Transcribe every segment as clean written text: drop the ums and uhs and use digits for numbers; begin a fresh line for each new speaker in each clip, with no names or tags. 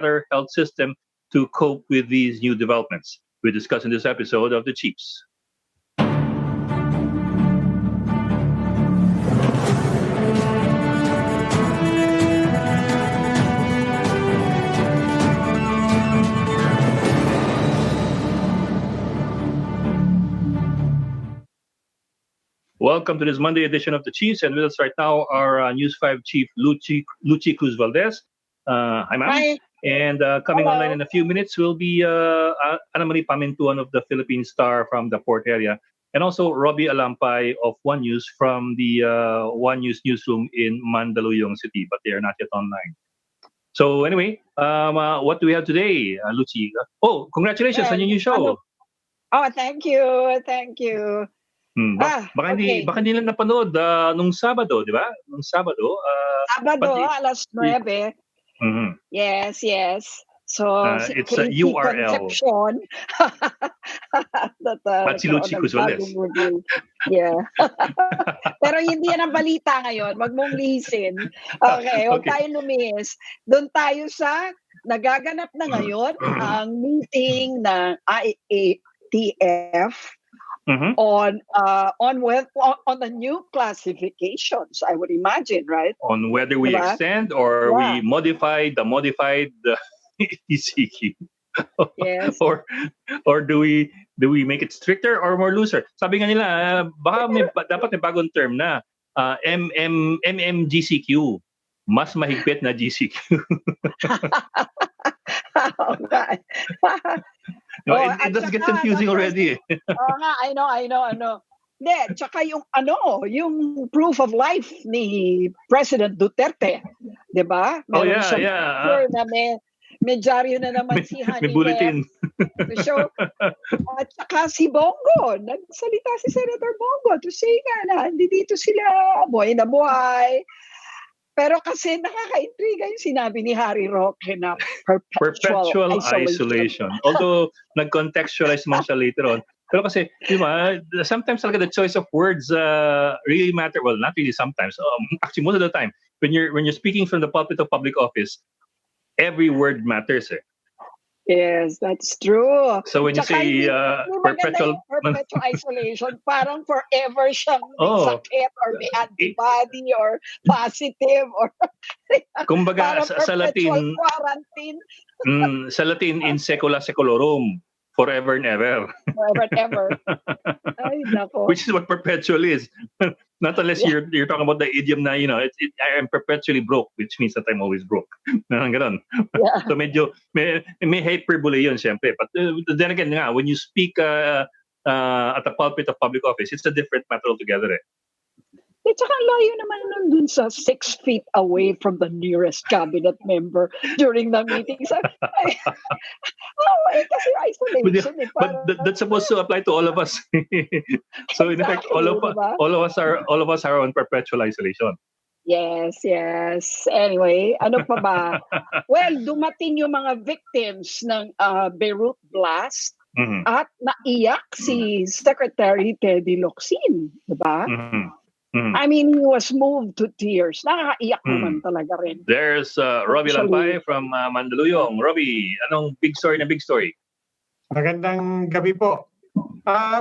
better health system to cope with these new developments? We discuss in this episode of the Chiefs. Welcome to this Monday edition of the Chiefs, and with us right now are News 5 Chief Luchi Cruz Valdez. Hi, ma'am.
Hi.
And coming
Hello.
online in a few minutes will be Ana Marie Pamintuan of the Philippine Star from the port area, and also Robbie Alampay of One News from the One News newsroom in Mandaluyong City, but they are not yet online. So anyway, what do we have today, Luchi? Oh, congratulations on your new show.
Oh, thank you.
Baka
okay.
hindi lang napanood nung Sabado, di ba? Nung Sabado.
Sabado, alas 9.
Mm-hmm.
Yes. So,
it's a URL.
Concepcion.
At si Luchi Cruz Valdez.
Yeah. Pero hindi yan ang balita ngayon. Wag mong lisin. Okay, huwag tayo lumis. Doon tayo sa nagaganap na ngayon ang meeting ng IATF on the new classifications, I would imagine, right?
On whether we extend or we modify the modified ECQ.
Yes.
or do we make it stricter or more looser? Sabi nga nila, baka dapat may bagong term na MMGCQ. Mas mahigpit na GCQ. It does get confusing already.
I know. Hindi, tsaka yung proof of life ni President Duterte, 'di ba? Sure na may dyaryo na naman si Honey.
May bulletin.
So, at saka si Bongo, nagsalita si Senator Bongo to say na hindi dito sila buhay na buhay. Pero kasi nakaka-intriga yung sinabi ni Harry Roque na perpetual isolation.
Although nag-contextualize man siya later on. Pero kasi, di ba, sometimes talaga the choice of words really matter. Well, not really sometimes. Actually, most of the time, when you're speaking from the pulpit of public office, every word matters.
Yes, that's true.
So when you say perpetual
isolation, parang forever siyang may sakit or may antibody or positive or
kumbaga sa Latin
quarantine.
Sa Latin in secula seculorum, forever and ever.
Forever and ever. Ay, nako.
Which is what perpetual is. Not unless you're talking about the idiom na, I am perpetually broke, which means that I'm always broke. Ganon.
Yeah.
So medyo may hyperbole yun, syempre. But then again, when you speak at the pulpit of public office, it's a different matter altogether.
At saka layo naman nun dun sa 6 feet away from the nearest cabinet member during the meeting. Kasi isolation.
But that's supposed to apply to all of us. So in effect, all of us are on perpetual isolation.
Yes. Anyway, ano pa ba? Well, dumating yung mga victims ng Beirut blast at naiyak si Secretary Teddy Locsin, di ba? I mean, he was moved to tears. Nakakaiyak naman talaga rin.
There's Robbie Lampay from Mandaluyong. Robbie, anong big story?
Magandang gabi po.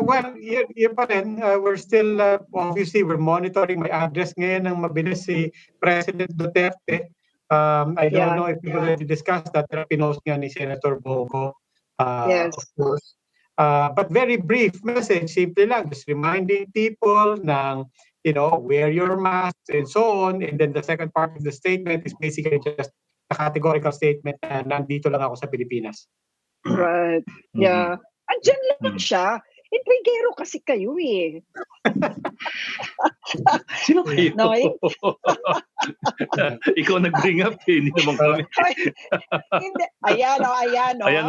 Well, yun pa rin. We're still, obviously, we're monitoring. May address ngayon ng mabilis si President Duterte. I don't know if we already discussed that. Pinost nga ni Senator Bongo,
yes.
Of course. But very brief message, simple lang. Just reminding people ng, wear your masks and so on. And then the second part of the statement is basically just a categorical statement na nandito lang ako sa Pilipinas.
Right. Yeah. Andyan lang siya. Intrigero kasi kayo eh.
Sino kayo?
No,
Ikaw nag-bring up eh. Hindi naman kami.
Hindi. Ayan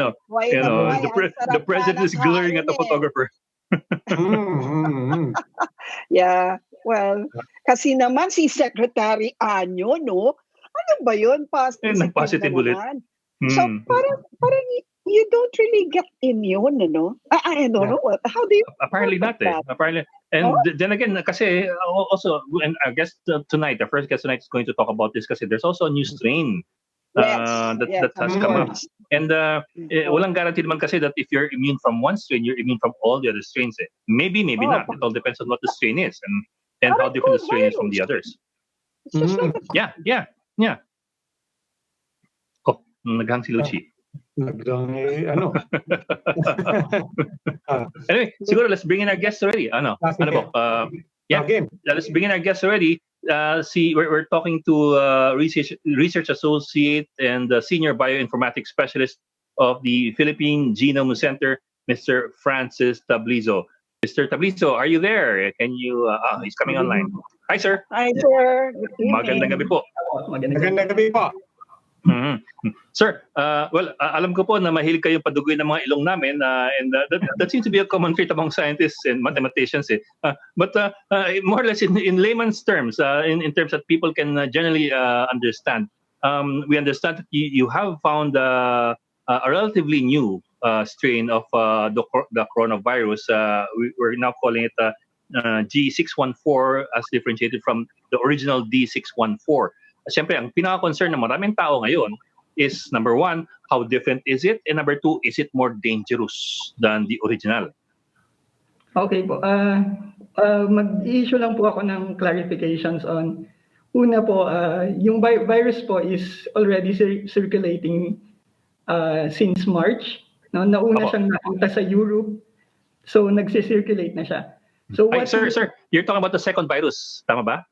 o.
The president is glaring at the photographer.
Yeah. Well, kasi naman si Secretary Anyo, no? Ano ba yun?
Positive ulit.
So, parang you don't really get immune, no? I don't know. How do you...
Apparently not, eh. Apparently. And then again, kasi also, and I guess tonight, the first guest tonight is going to talk about this kasi there's also a new strain that has come up. And walang guarantee naman kasi that if you're immune from one strain, you're immune from all the other strains. Maybe not. It all depends on what the strain is and how different the strain is from the others. Yeah. Oh, naghang si Luchi. Anyway, siguro let's bring in our guests already. Let's bring in our guests already. We're talking to research associate and senior bioinformatics specialist of the Philippine Genome Center, Mr. Francis Tablizo. Mr. Tablizo, are you there? Can you? He's coming online. Hi, sir.
Hi, sir.
Magandang gabi po.
Magandang gabi po.
Sir, alam ko po na mahilig kayong padugoy ng mga ilong namin, and that seems to be a common trait among scientists and mathematicians. But more or less in layman's terms, in terms that people can generally understand, we understand that you have found a relatively new strain of the coronavirus. We're now calling it G614 as differentiated from the original D614. Siyempre, ang pinaka-concern ng maraming tao ngayon is, number one, how different is it? And number two, is it more dangerous than the original?
Okay po. Mag-issue lang po ako ng clarifications on, una po, yung virus po is already circulating since March. No? Nauna siyang nakita sa Europe, so nagsisirculate na siya. So
sir, you're talking about the second virus, tama ba?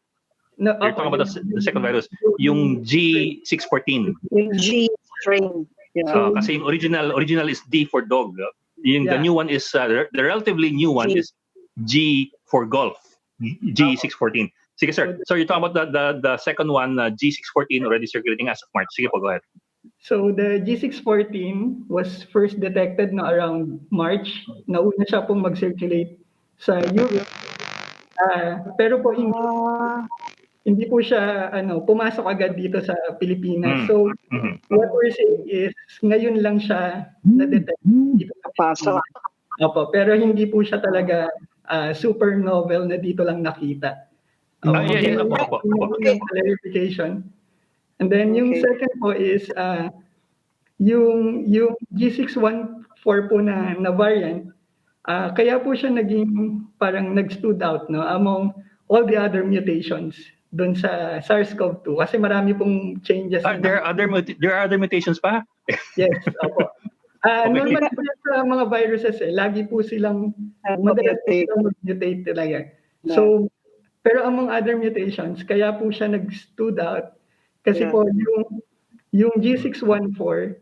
No,
you're talking about the second virus, yung G614.
Yung G strain.
Yeah. Kasi yung original is D for dog. The new one is, the relatively new one is G for golf, G614. Sige, sir. So you're talking about the second one, G614, already circulating as of March. Sige po, go ahead.
So the G614 was first detected na around March. Nauna siya pong mag-circulate sa Europe. Pero po hindi po siya pumasok agad dito sa Pilipinas. So what we're saying is ngayon lang siya na-detect dito sa Pilipinas. Opo, pero hindi po siya talaga super novel na dito lang nakita. Clarification. And then yung second po is yung G614 po na variant, kaya po siya naging parang nag-stood out among all the other mutations doon sa SARS-CoV-2 kasi marami pong changes.
There are other mutations pa?
Yes, opo. Normally po sa mga viruses lagi po silang mag-mutate talaga. So, pero among other mutations, kaya po siya nag-stood out kasi po yung G614,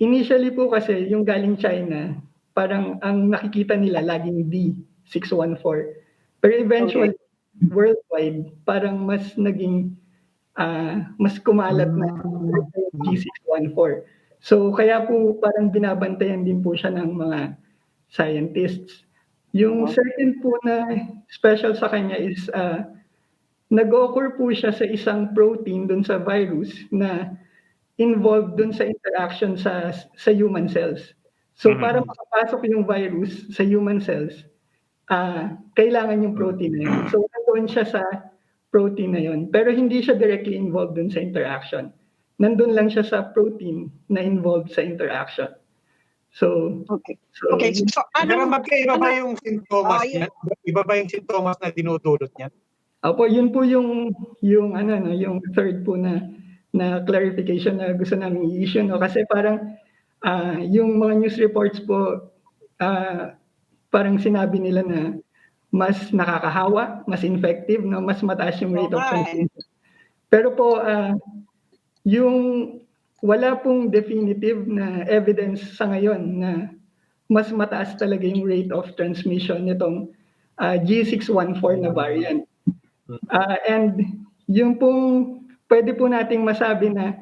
initially po kasi yung galing China, parang ang nakikita nila laging D614. Pero eventually, worldwide, parang mas naging, mas kumalat na G614. So, kaya po parang binabantayan din po siya ng mga scientists. Yung second po na special sa kanya is, nag-occur po siya sa isang protein dun sa virus na involved dun sa interaction sa human cells. So, para makapasok yung virus sa human cells, kailangan yung protein na yun. So, nandun siya sa protein na yun. Pero hindi siya directly involved dun sa interaction. Nandun lang siya sa protein na involved sa interaction. So,
So
pero magkaiba ba yung sintomas niya? Iba ba yung sintomas na dinudulot niya?
Opo, yun po yung third po na clarification na gusto namin i-issue. Kasi parang yung mga news reports po, parang sinabi nila na mas nakakahawa, mas infective, mas mataas yung rate of transmission. Pero po, yung wala pong definitive na evidence sa ngayon na mas mataas talaga yung rate of transmission nitong G614 na variant. And yung pong pwede po nating masabi na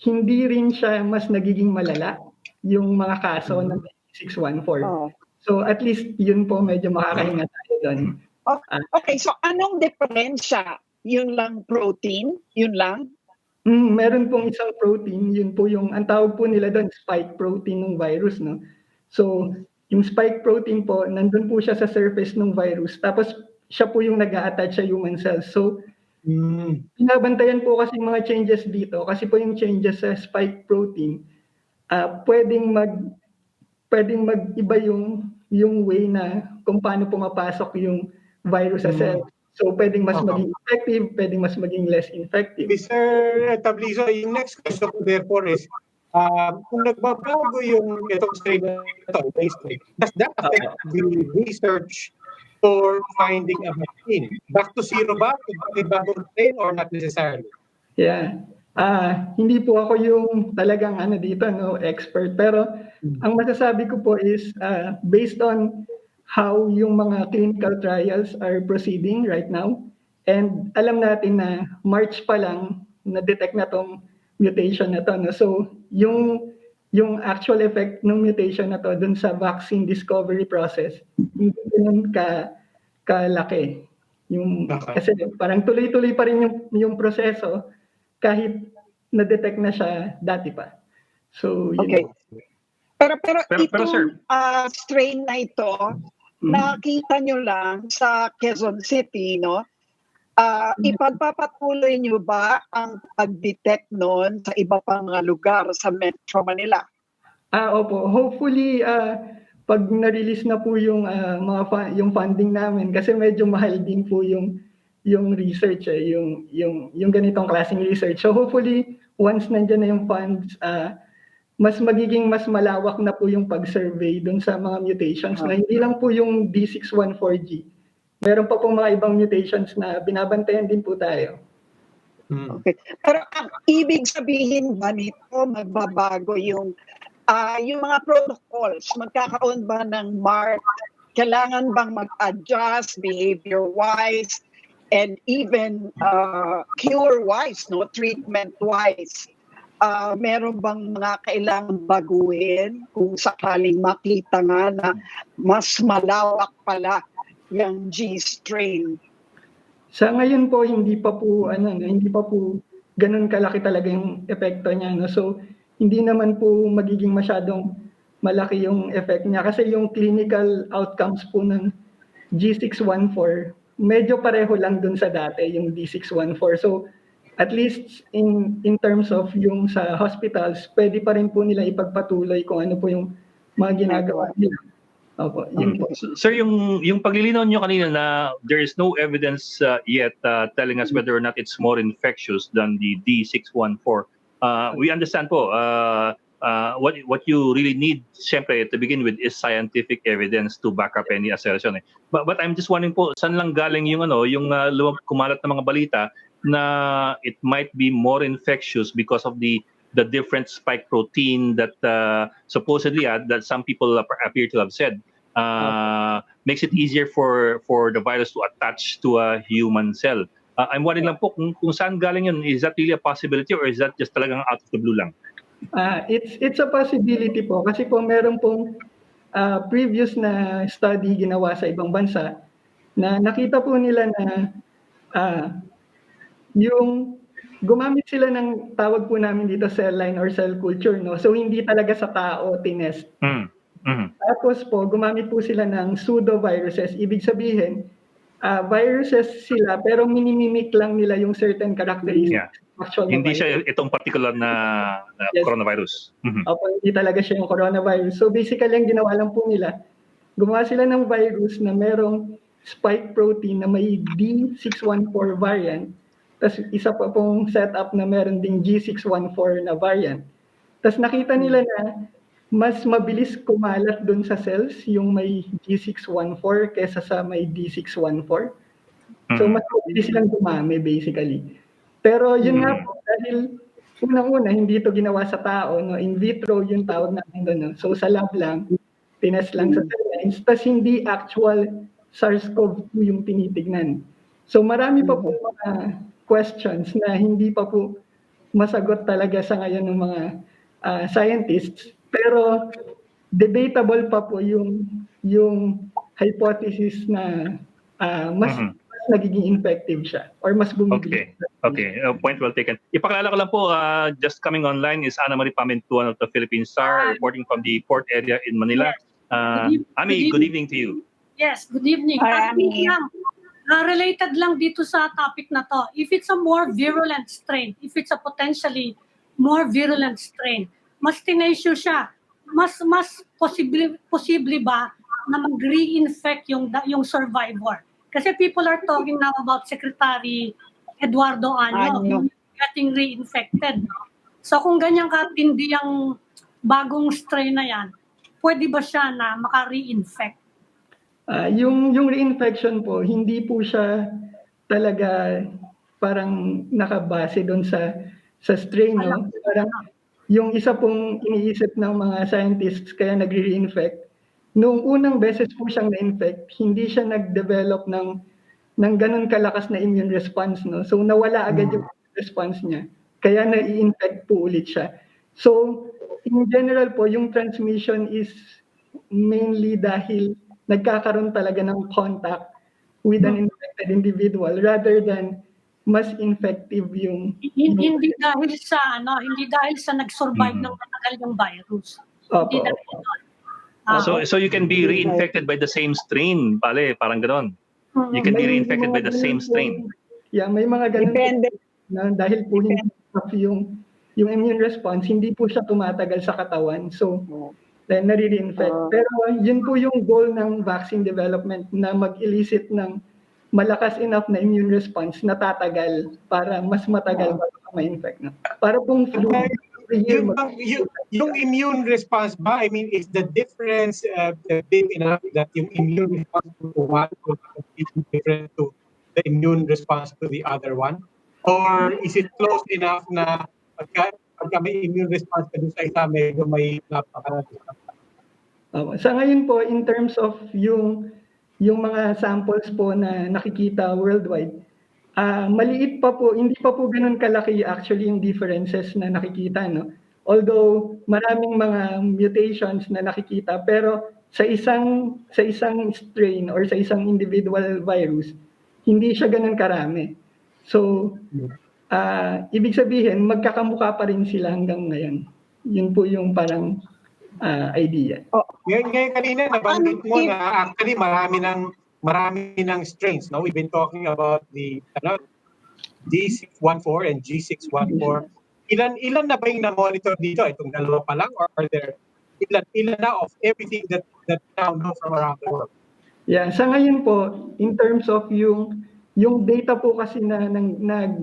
hindi rin siya mas nagiging malala yung mga kaso ng G614. So at least yun po medyo makakahinga tayo doon.
Okay, so anong diferensya? Yun lang protein? Yun lang?
Meron pong isang protein, yun po yung, ang tawag po nila doon, spike protein ng virus, no? So, yung spike protein po, nandun po siya sa surface ng virus, tapos siya po yung nag-a-attach sa human cells. So, Binabantayan po kasi mga changes dito kasi po yung changes sa spike protein, pwedeng mag-iba yung way na kung paano pumapasok yung virus sa cell. So pwedeng mas maging effective, pwedeng mas maging less effective.
Mr. Tablizo, yung next question ko therefore is, kung nagbabago yung itong strain na ito, does that affect the research for finding a vaccine? Back to zero ba? Bagong strain or not necessarily?
Yeah. Hindi po ako yung talagang dito, expert. Pero ang masasabi ko po is based on how yung mga clinical trials are proceeding right now, and alam natin na March pa lang na-detect na tong mutation na to. No? So yung actual effect ng mutation na to dun sa vaccine discovery process, hindi ganun kalaki. Kasi parang tuloy-tuloy pa rin yung proseso kahit na-detect na siya dati pa. So,
okay. Pero itong
sir,
strain na ito, nakita nyo lang sa Quezon City, no? Ipagpapatuloy nyo ba ang pag-detect nun sa iba pang lugar sa Metro Manila?
Opo. Hopefully, pag na-release na po yung yung funding namin, kasi medyo mahal din po yung research, yung ganitong klaseng research. So hopefully, once nandiyan na yung funds, mas malawak na po yung pag-survey dun sa mga mutations na hindi lang po yung D614G. Meron pa pong mga ibang mutations na binabantayan din po tayo.
Okay. Pero ang ibig sabihin ba nito, magbabago yung mga protocols? Magkakaroon ba ng mark? Kailangan bang mag-adjust behavior-wise and even cure-wise, no, treatment-wise? Meron bang mga kailangan baguhin kung sakaling makita nga na mas malawak pala yung G-strain?
Sa ngayon po hindi pa po ganun kalaki talaga yung epekto niya, no. So hindi naman po magiging masyadong malaki yung effect niya kasi yung clinical outcomes po ng G614 medyo pareho lang dun sa dati yung D614. So at least in terms of yung sa hospitals, pwede pa rin po nila ipagpatuloy kung ano po yung mga ginagawa nila. Opo, yun po.
Sir, yung paglilinaw nyo kanina na there is no evidence yet telling us whether or not it's more infectious than the D614. We understand po, what you really need, siyempre, to begin with, is scientific evidence to back up any assertion. But I'm just wondering po, saan lang galing yung kumalat na mga balita na it might be more infectious because of the different spike protein that supposedly that some people appear to have said makes it easier for the virus to attach to a human cell. I'm wondering lang po kung saan galing yun. Is that really a possibility or is that just talagang out of the blue lang?
It's a possibility po kasi po meron pong previous na study ginawa sa ibang bansa na nakita po nila na yung gumamit sila ng tawag po namin dito cell line or cell culture, no? So hindi talaga sa tao tinest. Tapos po gumamit po sila ng pseudoviruses. Ibig sabihin, viruses sila pero minimimic lang nila yung certain characteristics.
Yeah. Hindi siya itong particular na
Yes.
coronavirus.
Opo, hindi talaga siya yung coronavirus. So basically, ang ginawa lang po nila, gumawa sila ng virus na merong spike protein na may D614 variant. Tapos isa pa pong setup na meron ding G614 na variant. Tapos nakita nila na mas mabilis kumalat dun sa cells yung may G614 kesa sa may D614. So mas mabilis silang dumami basically. Pero yun nga po, dahil unang-una, hindi ito ginawa sa tao, no? In vitro yung tawag natin doon. No? So sa lab lang, tinest lang sa cell lines, tapos hindi actual SARS-CoV-2 yung tinitignan. So marami pa po mga questions na hindi pa po masagot talaga sa ngayon ng mga scientists. Pero debatable pa po yung hypothesis na mas nagiging infective siya or mas bumibilis.
Okay. Point well taken. Ipakilala ko lang po, just coming online is Ana Marie Pamentuan of the Philippine Star, reporting from the port area in Manila. Ami, good evening to you.
Yes, good evening.
Hi, Ami.
related lang dito sa topic na to. If it's a more virulent strain, if it's a potentially more virulent strain, mas tenacious siya. Mas posible ba na mag-reinfect yung survivor? Kasi people are talking now about Secretary Eduardo Año getting reinfected. No? So kung ganyan katindi ang bagong strain na yan, pwede ba siya na maka-reinfect?
Yung reinfection po, hindi po siya talaga parang nakabase doon sa strain, no? Parang yung isa pong iniisip ng mga scientists kaya nagre-reinfect, noong unang beses po siyang na-infect, hindi siya nag-develop ng ganun kalakas na immune response, no? So nawala agad yung response niya. Kaya na-i-infect po ulit siya. So in general po, yung transmission is mainly dahil nagkakaroon talaga ng contact with an infected individual rather than mas infective yung
hindi dahil sa nag-survive ng matagal yung virus. Hindi dahil doon.
So you can be reinfected by the same strain, parang ganon. You can be reinfected by the same strain.
Yeah, may mga ganun.
Depende.
Na dahil po yung immune response, hindi po siya tumatagal sa katawan. So, then nare-reinfect. Pero yun po yung goal ng vaccine development na mag-elicit ng malakas enough na immune response na tatagal para mas matagal bago ka ma-infect. No? Para pong flu.
Yung immune response ba, I mean, is the difference big enough that yung immune response to one will be different to the immune response to the other one? Or is it close enough na pagka may immune response ka dun sa isa, medyo may
sa ngayon po, in terms of yung mga samples po na nakikita worldwide, maliit pa po, hindi pa po ganun kalaki actually yung differences na nakikita, no? Although maraming mga mutations na nakikita, pero sa isang strain or sa isang individual virus, hindi siya ganun karami. So, ibig sabihin, magkakamukha pa rin sila hanggang ngayon. Yun po yung parang idea.
Ngayon kanina nabanggit mo na actually marami ng strains, no? We've been talking about the D614 and G614. Ilan na ba yung na-monitor dito? Itong dalawa pa lang, or are there ilan na of everything that now know from around the world?
Yeah, sa ngayon po, in terms of yung data po kasi na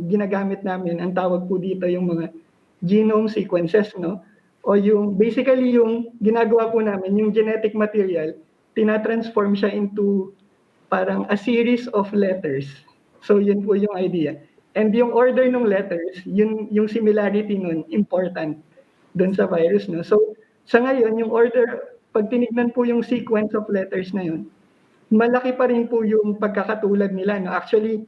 ginagamit namin, ang tawag po dito yung mga genome sequences, no? O yung basically yung ginagawa po namin, yung genetic material, tinatransform siya into parang a series of letters. So yun po yung idea. And yung order ng letters, yung similarity nun, important dun sa virus, no? So sa ngayon, yung order, pag tinignan po yung sequence of letters na yun, malaki pa rin po yung pagkakatulad nila, no? Actually,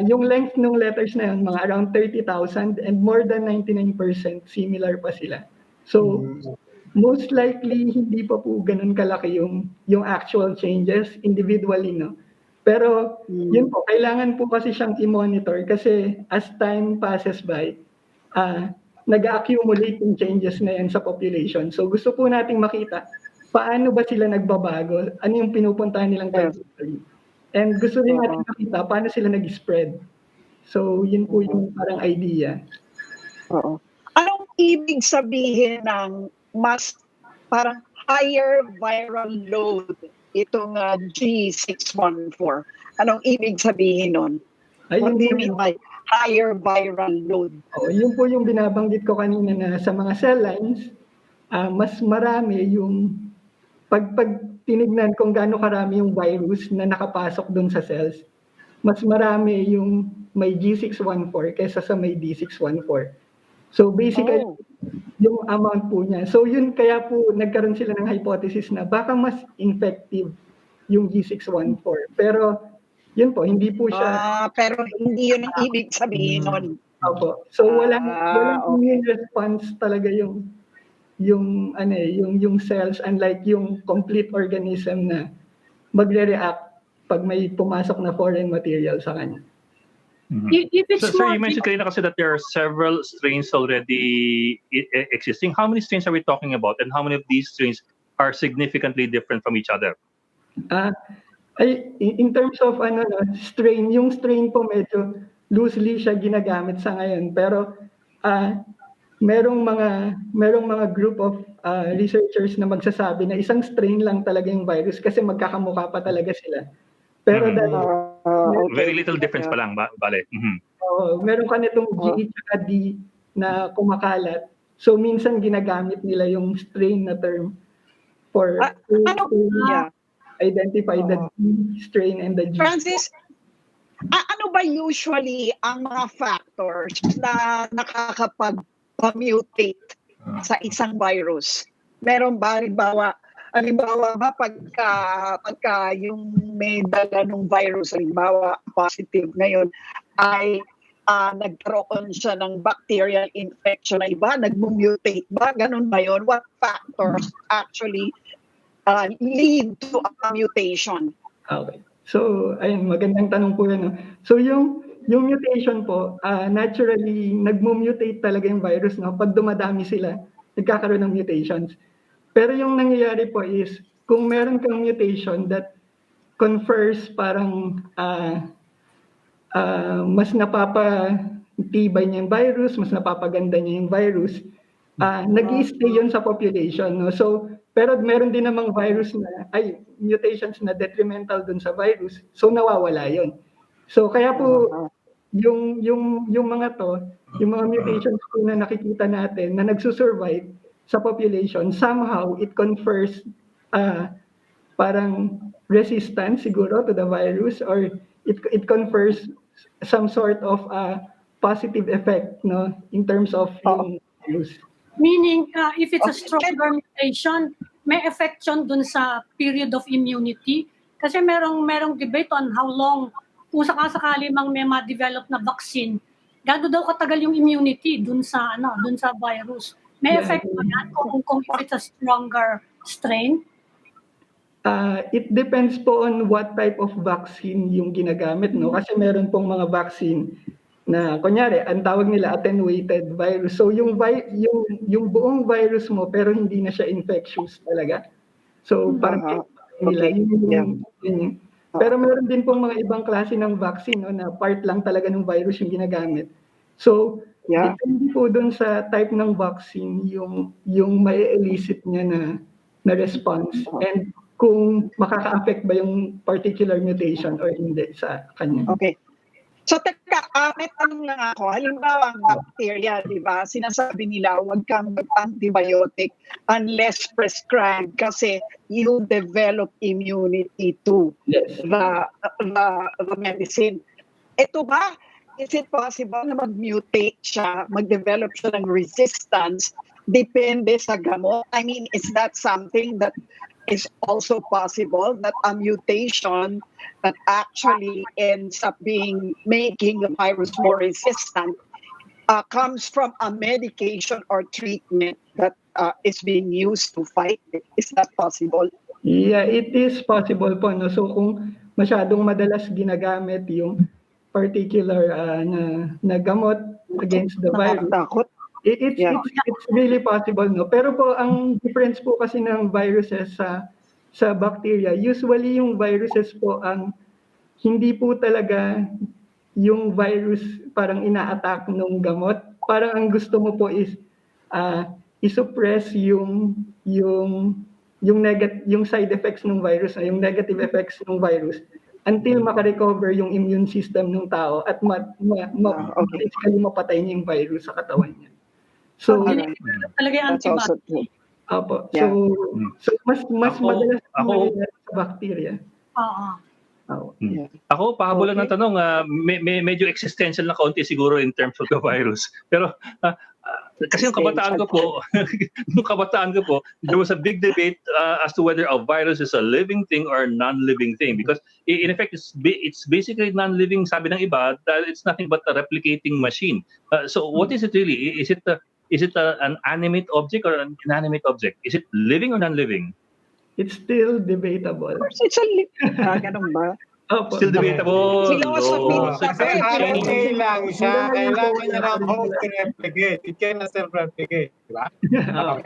yung length ng letters na yun, mga around 30,000 and more than 99% similar pa sila. So, most likely, hindi pa po ganun kalaki yung actual changes individually, no? Pero, yun po, kailangan po kasi siyang i-monitor kasi as time passes by, nag-accumulate yung changes na yan sa population. So, gusto po nating makita, paano ba sila nagbabago? Ano yung pinupuntahan nilang territory? And gusto rin natin makita, paano sila nag-spread? So, yun po yung parang idea.
Anong ibig sabihin ng mas parang higher viral load itong G614? Anong ibig sabihin nun? What do you mean by higher viral load?
Yun po yung binabanggit ko kanina na sa mga cell lines, mas marami yung pag tinignan kung gaano karami yung virus na nakapasok doon sa cells, mas marami yung may G614 kaysa sa may D614. So basically, yung amount po niya. So yun kaya po nagkaroon sila ng hypothesis na baka mas effective yung G614. Pero yun po, hindi po siya.
Pero hindi yun ang ibig sabihin nun.
Opo. So walang immune response talaga yung cells, unlike yung complete organism na magre-react pag may pumasok na foreign material sa kanya.
So you mentioned kanina kasi that there are several strains already existing. How many strains are we talking about, and how many of these strains are significantly different from each other?
Ay, in terms of ano, no, strain, yung strain po medyo loosely siya ginagamit sa ngayon. Pero merong mga group of researchers na magsasabi na isang strain lang talaga yung virus kasi magkakamukha pa talaga sila. Pero dahil
Very little difference pa lang, bale.
meron ka nitong G at D na kumakalat. So minsan ginagamit nila yung strain na term for to identify the D strain and the G.
Francis, ano ba usually ang mga factors na nakakapag-mutate sa isang virus? Meron ba, halimbawa ba pagka yung may dala ng virus, halimbawa positive ngayon, ay nagkaroon siya ng bacterial infection na iba, nag-mutate ba? Ganun ba yun? What factors actually lead to a mutation?
Okay. So, ayun, magandang tanong po yan. No? So, yung mutation po, naturally, nagmo-mutate talaga yung virus. No? Pag dumadami sila, nagkakaroon ng mutations. Pero yung nangyayari po is, kung meron kang mutation that confers parang mas napapatibay niya yung virus, mas napapaganda niya yung virus, nag-i-stay yun sa population. No? So, pero meron din namang virus mutations na detrimental dun sa virus, so nawawala yun. So, kaya po, yung mga mutations po na nakikita natin na nagsusurvive sa population, somehow it confers parang resistance siguro to the virus, or it confers some sort of positive effect, no, in terms of yung virus.
Meaning, if it's a stronger mutation, may effect yun dun sa period of immunity. Kasi merong debate on how long, kung sakasakali mang may ma-develop na vaccine, gaano daw katagal yung immunity dun sa virus. May effect ba yan kung if it's a stronger strain?
It depends po on what type of vaccine yung ginagamit, no? Kasi meron pong mga vaccine na kunyari, ang tawag nila attenuated virus. So yung buong virus mo pero hindi na siya infectious talaga. So parang nila yun. Pero meron din pong mga ibang klase ng vaccine, no, na part lang talaga ng virus yung ginagamit. So depende po dun sa type ng vaccine yung may elicit niya na response and kung makaka-affect ba yung particular mutation or hindi sa kanya.
Okay. So, teka, may tanong lang ako. Halimbawa, ang bacteria, di ba? Sinasabi nila, huwag kang mag-antibiotic unless prescribed kasi you develop immunity to the medicine. Ito ba, is it possible na mag-mutate siya, mag-develop siya ng resistance depende sa gamot? I mean, is that something that is also possible, that a mutation that actually ends up making the virus more resistant comes from a medication or treatment that is being used to fight it? Is that possible?
Yeah, it is possible po. No? So kung masyadong madalas ginagamit yung particular na gamot against the virus, it's really possible, no? Pero po ang difference po kasi ng viruses sa bacteria, usually yung viruses po ang hindi po talaga yung virus parang ina-attack ng gamot. Parang ang gusto mo po is i-suppress yung side effects ng virus, yung negative effects ng virus until makarecover yung immune system ng tao at basically mapatay niya yung virus sa katawan niya. So,
talaga yung antibody.
Opo. So mas madalas nangyayari sa bacteria.
Ako, pahabolan ng tanong, medyo existential na kaunti siguro in terms of the virus. Pero kasi yung kabataan ko po, there was a big debate as to whether a virus is a living thing or a non-living thing. Because in effect, it's basically non-living, sabi ng iba, that it's nothing but a replicating machine. So what is it really? Is it an animate object or an inanimate object? Is it living or non-living?
It's still debatable.
Of course, it's a ganun ba?
Still debatable.
Kasi RNA lang siya, kailangan niya ng host to replicate. It cannot self-replicate, di ba?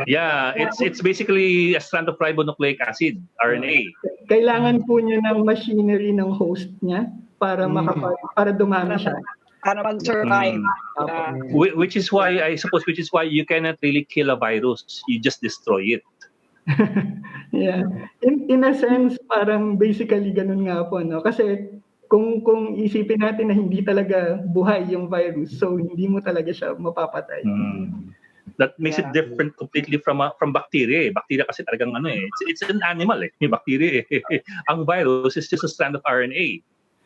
Yeah, it's basically a strand of ribonucleic acid, RNA.
kailangan po niya ng machinery ng host niya para para dumami siya.
Para mag-survive.
Which is why you cannot really kill a virus. You just destroy it.
Yeah. In a sense, parang basically ganun nga po, no? Kasi kung isipin natin na hindi talaga buhay yung virus, so hindi mo talaga siya mapapatay.
That makes it different completely from bacteria. Bacteria kasi talagang it's an animal May bacteria Ang virus is just a strand of RNA.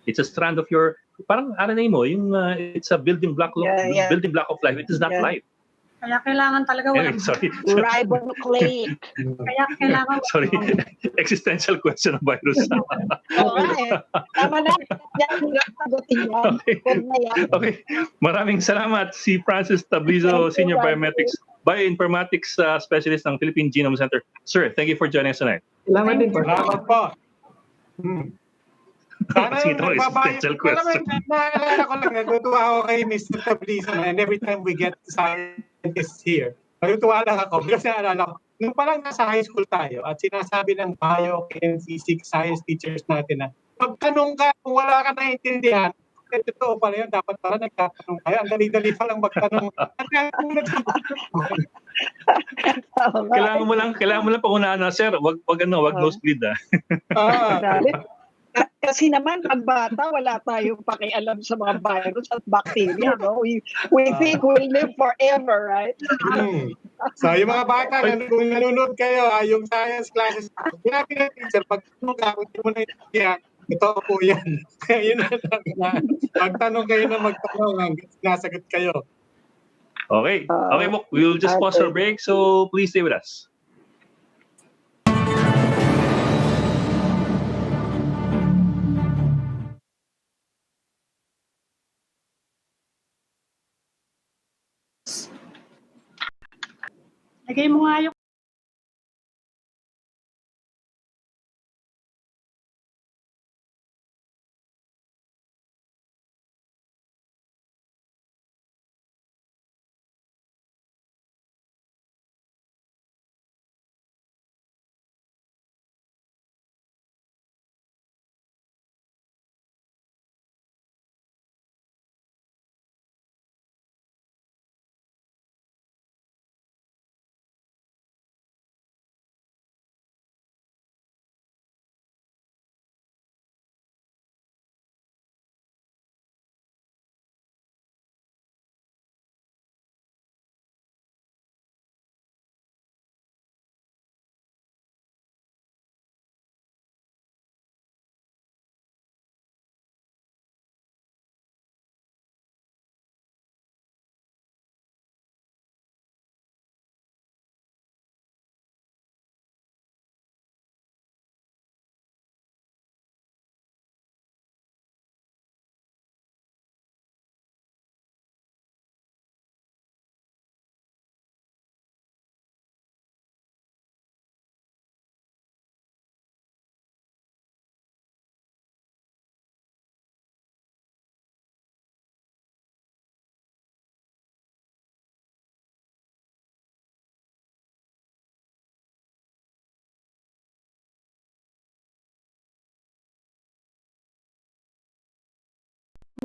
It's a strand of your parang RNA mo, yung it's a building block of life. It is not life.
Kaya kailangan talaga
Anyway, sorry.
Ribonucleic.
Kaya kailangan
Sorry. Existential question ng virus.
Tama na.
Okay. Maraming salamat si Francis Tablizo, Senior Bioinformatics Specialist ng Philippine Genome Center. Sir, thank you for joining us tonight.
Salamat din po.
Salamat po. Sana
Sige, ito ang existential question.
Naalala ko lang, natutuwa ako kay Mr. Tablizo and every time we get scientists here, natutuwa lang ako kasi naalala ko, nung parang nasa high school tayo at sinasabi ng bio and physics science teachers natin na magtanong ka kung wala ka naiintindihan, totoo pala yun, dapat pala nagtatanong kayo. Ang dali-dali pa lang magtanong.
Kailangan mo lang pangunahan na, sir, wag nosebleed
Kasi naman, pagbata, wala tayong pakialam sa mga virus at bacteria, no? We think we'll live forever, right?
So, yung mga bata, kung nanonood kayo, yung science classes, sinabi na teacher, pag tanong ka, kung di mo na ito po yan. Kaya yun na. Magtanong kayo na magtanong hanggang sinasagot kayo.
Okay, we'll just pause for a break, so please stay with us.
Lagay mo nga yung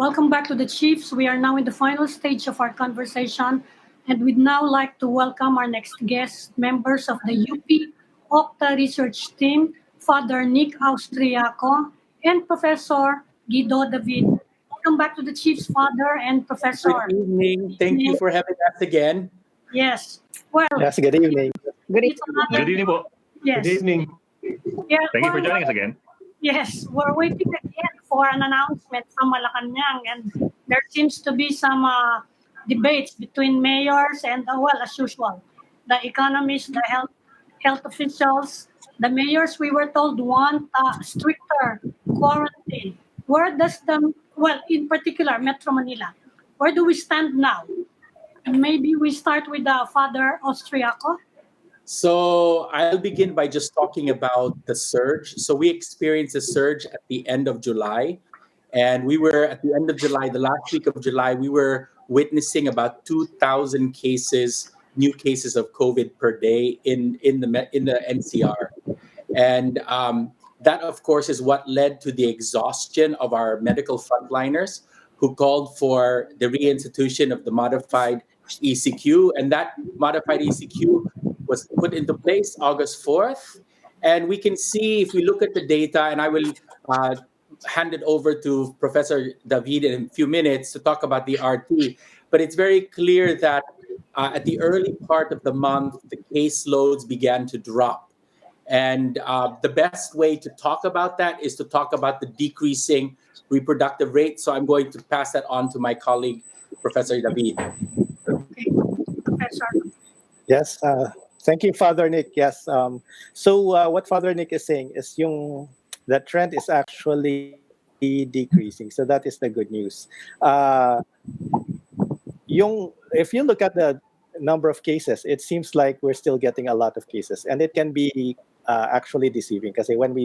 Welcome back to the Chiefs. We are now in the final stage of our conversation, and we'd now like to welcome our next guest, members of the UP Octa Research Team, Father Nick Austriaco and Professor Guido David. Welcome back to the Chiefs, Father and Professor.
Good evening. Thank you for having us again.
Yes. Well,
Yes, good evening.
Good evening po.
Yes.
Good evening.
Yeah,
Thank you for joining us again.
Yes, we're waiting again for an announcement from Malacanang, and there seems to be some debates between mayors and, well, as usual, the economists, the health officials. The mayors, we were told, want stricter quarantine. Where does in particular, Metro Manila, where do we stand now? Maybe we start with Father Austriaco.
So I'll begin by just talking about the surge. So we experienced a surge at the end of July. And we were at the end of July, the last week of July, we were witnessing about 2,000 new cases of COVID per day in the NCR. And That, of course, is what led to the exhaustion of our medical frontliners who called for the reinstitution of the modified ECQ. And that modified ECQ was put into place August 4th. And we can see, if we look at the data, and I will uh, hand it over to Professor David in a few minutes to talk about the RT. But it's very clear that at the early part of the month, the caseloads began to drop. And the best way to talk about that is to talk about the decreasing reproductive rate. So I'm going to pass that on to my colleague, Professor David.
Okay, Professor.
Yes, thank you, Father Nick. Yes, so what Father Nick is saying is the trend is actually decreasing. So that is the good news. If you look at the number of cases, it seems like we're still getting a lot of cases, and it can be actually deceiving because when we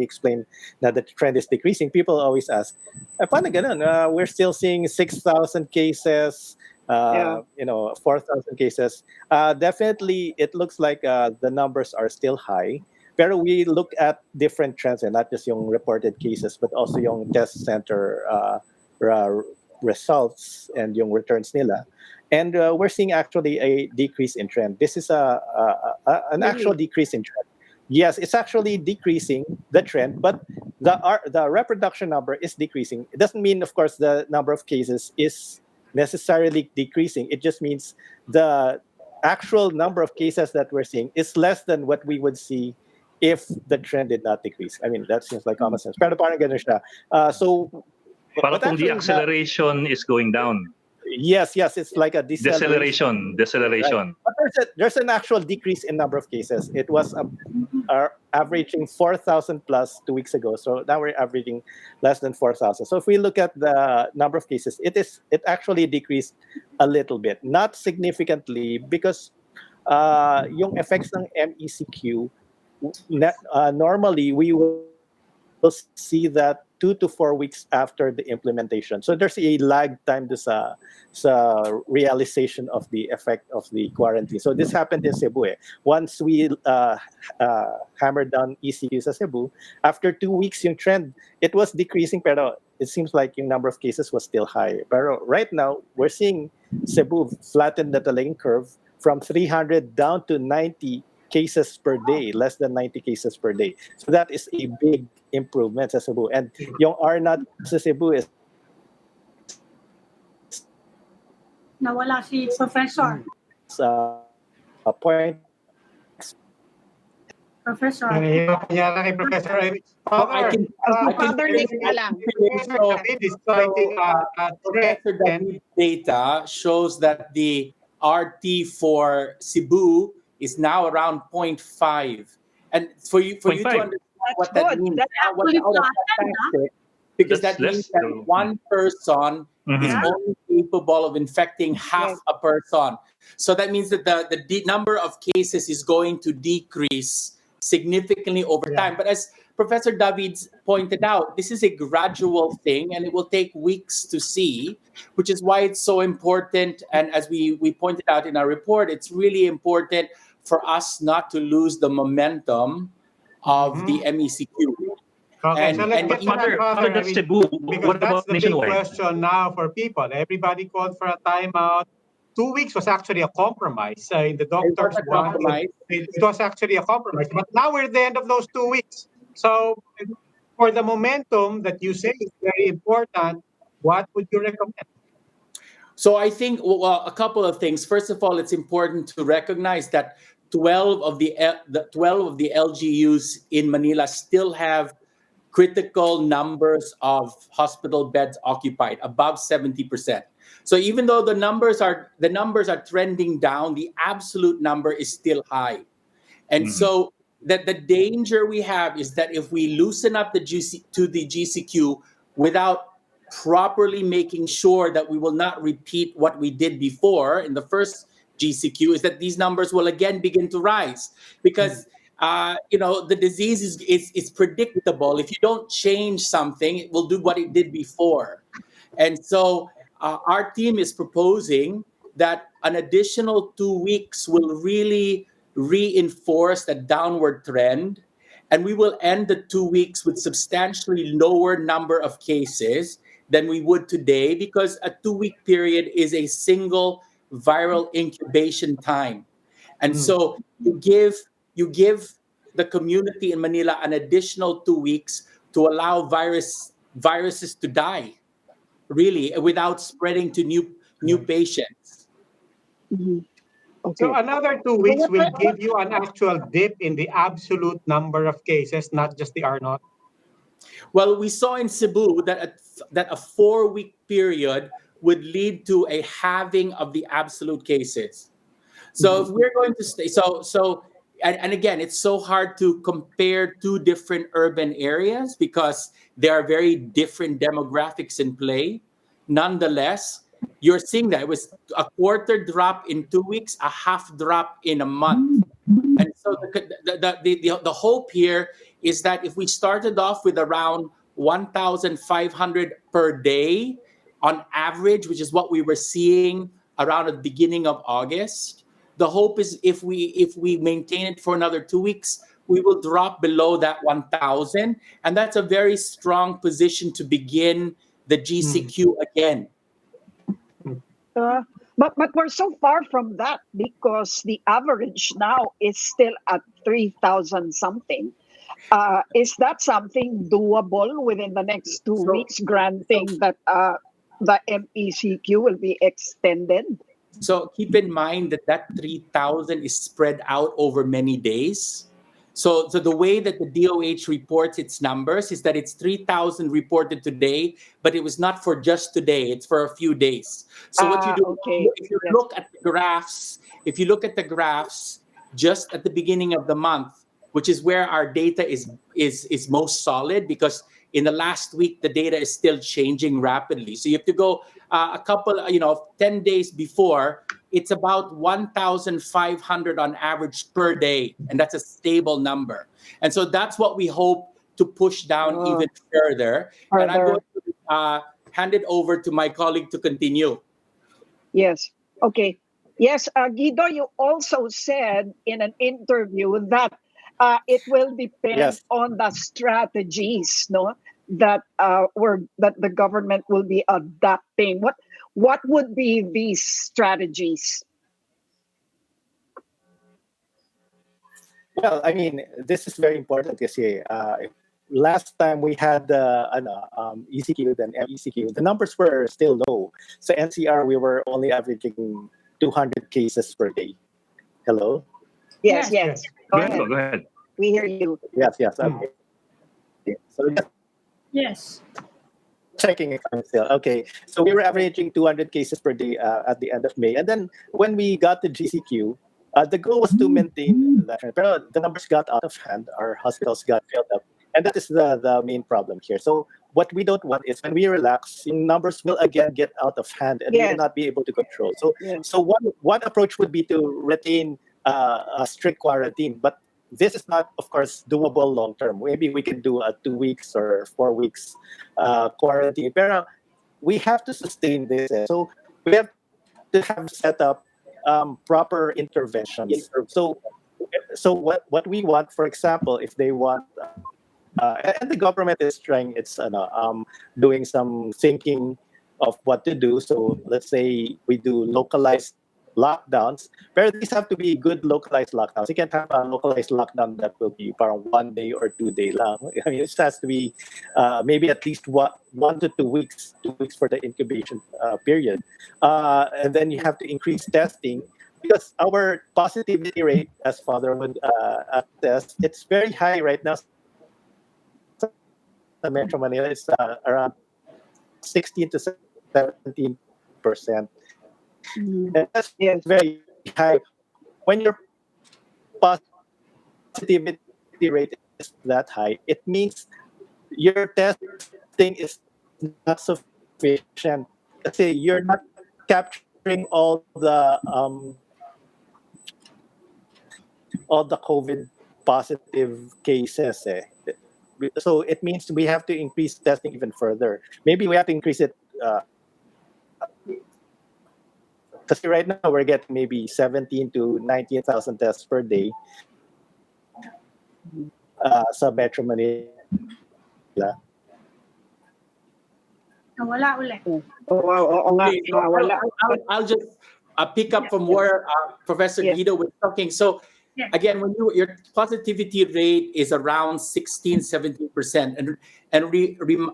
explain that the trend is decreasing, people always ask, "Paano ganun? We're still seeing 6,000 cases." 4,000 cases. Definitely, it looks like the numbers are still high. Pero we look at different trends, and not just yung reported cases, but also yung test center results and yung returns nila. And we're seeing actually a decrease in trend. This is an actual decrease in trend. Yes, it's actually decreasing the trend, but the reproduction number is decreasing. It doesn't mean, of course, the number of cases is necessarily decreasing. It just means the actual number of cases that we're seeing is less than what we would see if the trend did not decrease. I mean, that seems like common sense. Pero parang ganun siya. So,
Parang kung the acceleration is going down.
Yes, it's like a deceleration.
Deceleration.
Right. But there's an actual decrease in number of cases. It was averaging 4,000 plus 2 weeks ago. So now we're averaging less than 4,000. So if we look at the number of cases, it actually decreased a little bit, not significantly, because yung effects ng MECQ, normally we will see that 2 to 4 weeks after the implementation. So there's a lag time sa realization of the effect of the quarantine. So this happened in Cebu. Once we hammered down ECQ sa Cebu, after 2 weeks yung trend, it was decreasing, pero it seems like yung number of cases was still high. Pero right now, we're seeing Cebu flatten the talagang curve from 300 down to 90 cases per day, less than 90 cases per day. So that is a big improvement sa Cebu. And yung R0 sa Cebu is
Nawala si Professor.
Point.
Professor.
Nahihirapan niya lang kay Professor Eric.
Father Nick na lang.
Professor David's data shows that the RT for Cebu is now around 0.5. And for you to understand what that means, because that means that one person is only capable of infecting half a person. So that means that the number of cases is going to decrease significantly over time. But as Professor Davids pointed out, this is a gradual thing, and it will take weeks to see, which is why it's so important. And as we pointed out in our report, it's really important for us not to lose the momentum of the MECQ.
Okay, so let's get
Father Cebu,
because that's the big question now for people. Everybody called for a timeout. 2 weeks was actually a compromise. In the doctor's one, it was actually a compromise. But now we're at the end of those 2 weeks. So for the momentum that you say is very important, what would you recommend?
So I think, well, a couple of things. First of all, it's important to recognize that 12 of the LGUs in Manila still have critical numbers of hospital beds occupied, above 70%. So even though the numbers are trending down, the absolute number is still high. And so that the danger we have is that if we loosen up the GCQ without properly making sure that we will not repeat what we did before in the first GCQ, is that these numbers will again begin to rise, because the disease is predictable. If you don't change something, it will do what it did before. And so our team is proposing that an additional 2 weeks will really reinforce the downward trend. and we will end the 2 weeks with substantially lower number of cases than we would today, because a 2-week period is a single viral incubation time. And so you give the community in Manila an additional 2 weeks to allow viruses to die, really, without spreading to new patients.
Okay.
So another 2 weeks will give you an actual dip in the absolute number of cases, not just the R naught.
Well, we saw in Cebu that a 4-week period would lead to a halving of the absolute cases. So if we're going to stay, and again, it's so hard to compare two different urban areas because there are very different demographics in play. Nonetheless, you're seeing that it was a quarter drop in 2 weeks, a half drop in a month. And so the hope here is that if we started off with around 1,500 per day on average, which is what we were seeing around the beginning of August, the hope is if we maintain it for another 2 weeks, we will drop below that 1,000, and that's a very strong position to begin the GCQ again.
But we're so far from that because the average now is still at 3,000 something. Is that something doable within the next 2 weeks, granting that the MECQ will be extended?
So keep in mind that 3,000 is spread out over many days. So the way that the DOH reports its numbers is that it's 3,000 reported today, but it was not for just today. It's for a few days. So what you do,
Okay.
if you look at the graphs, just at the beginning of the month, which is where our data is most solid, because in the last week the data is still changing rapidly. So you have to go a couple, 10 days before. It's about 1,500 on average per day, and that's a stable number. And so that's what we hope to push down even further. And I'm going to hand it over to my colleague to continue.
Yes. Okay. Yes, Guido, you also said in an interview that it will depend on the strategies, no, that that the government will be adapting. What would be these strategies?
Well, I mean, this is very important kasi last time we had ECQ, then MECQ, the numbers were still low. So NCR, we were only averaging 200 cases per day. Hello?
Yes. Go
ahead.
We hear you.
Yes. Okay. So
Yes.
checking if I'm still okay. So we were averaging 200 cases per day at the end of May, and then when we got the GCQ, the goal was to maintain that trend. But the numbers got out of hand. Our hospitals got filled up, and that is the main problem here. So what we don't want is when we relax, numbers will again get out of hand, and we will not be able to control. So one approach would be to retain a strict quarantine, but this is not, of course, doable long term. Maybe we can do a 2 weeks or 4 weeks quarantine. But we have to sustain this. So we have to have set up proper interventions. So what we want, for example, if they want, and the government is trying, it's doing some thinking of what to do. So let's say we do localized lockdowns, but these have to be good localized lockdowns. You can't have a localized lockdown that will be for 1 day or 2 day long. I mean, it has to be maybe at least 1 to 2 weeks, 2 weeks for the incubation period. And then you have to increase testing because our positivity rate, as Father would attest, it's very high right now. The Metro Manila is around 16 to 17%. And that's very high. When your positivity rate is that high, it means your testing is not sufficient. Let's say you're not capturing all the COVID positive cases. So it means we have to increase testing even further. Maybe we have to increase it. Because right now we're getting maybe 17 to 19,000 tests per day. sa Metro Manila.
Nawala ulit.
Wow, oo nga,
Okay, so
nawala.
I'll just pick up from where Professor
Yes.
Guido was talking. So
Yes.
again, when your positivity rate is around 16-17%, and